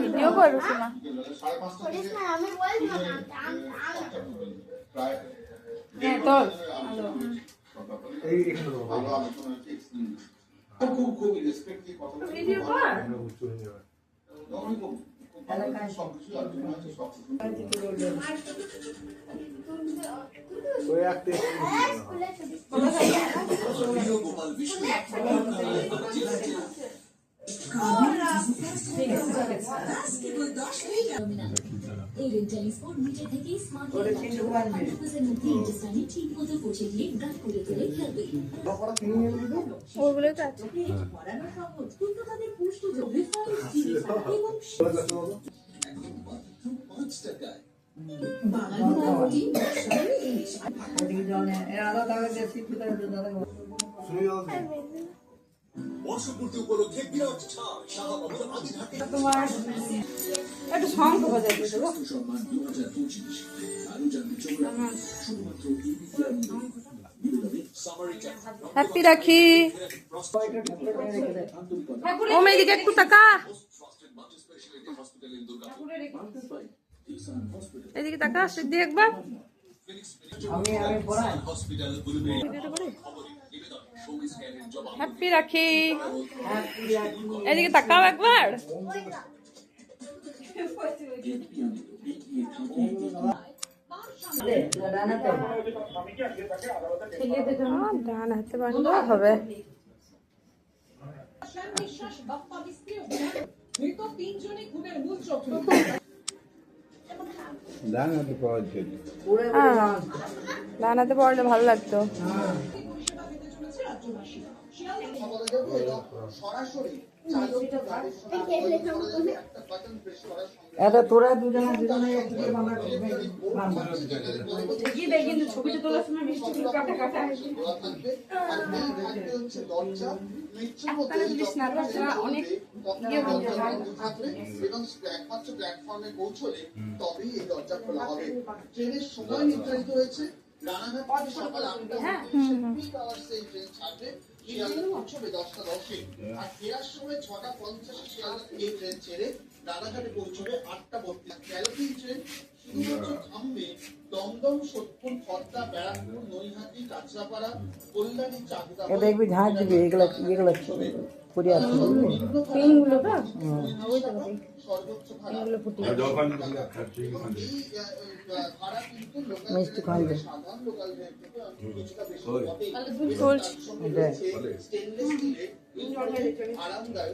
Video করো শোনা। হ্যাঁ তোর ভিডিও কর। ওগুলোই তো আছে। বর্ষপূর্তি উপলক্ষে বিরাট ছাড় শাহবাবুর আদিঘাটে তোমার একটু শঙ্খ বাজাই দিতে গো। সম্মান 2025 আরো জানতে চোখ রাখুন শুধুমাত্র হ্যাপি রাখি। ও মেয়েদিকে একটু তাকা, এদিকে তাকা, সিদ্ধি একবার। হ্যাপি রাখি, এদিকে তাকাও একবার। ডান হাতে বাঁধলে হবে। ডান হাতে পড়লে ভালো লাগতো। তোরা দুজনে কিন্তু ছবিটা তোলার সময় মিষ্টি কাটা কাটা অনেক একমাত্র প্ল্যাটফর্মে পৌঁছলে তবেই এই দরজা খোলা হবে। ট্রেনের সময় নির্ধারিত হয়েছে রানাঘাট থেকে সকাল 8টা পিক আওয়ার্সে এই ট্রেন ছাড়বে। শিয়ালদা পৌঁছবে 10টা 10-এ আর ফেরার সময় 6টা 50-এ শিয়ালদা এই ট্রেন ছেড়ে রানাঘাটে পৌঁছবে 8টা 32। ট্রেন শুধুমাত্র থামবে দমদম, সোদপুর, খড়দা, ব্যারাকপুর, নৈহাটি, কাঁচরাপাড়া, কল্যাণী, চাকদা। দেখবি ঝাঁজ দিবি এগুলো করে আসছে পেনগুলো তো সর্বোচ্চ ভাড়া মিষ্টি খাওয়াবে সাধারণ লোকাল ট্রেন থেকে কিছুটা বেশি হবে। চলছে স্টেনলেস স্টিলের আরামদায়ক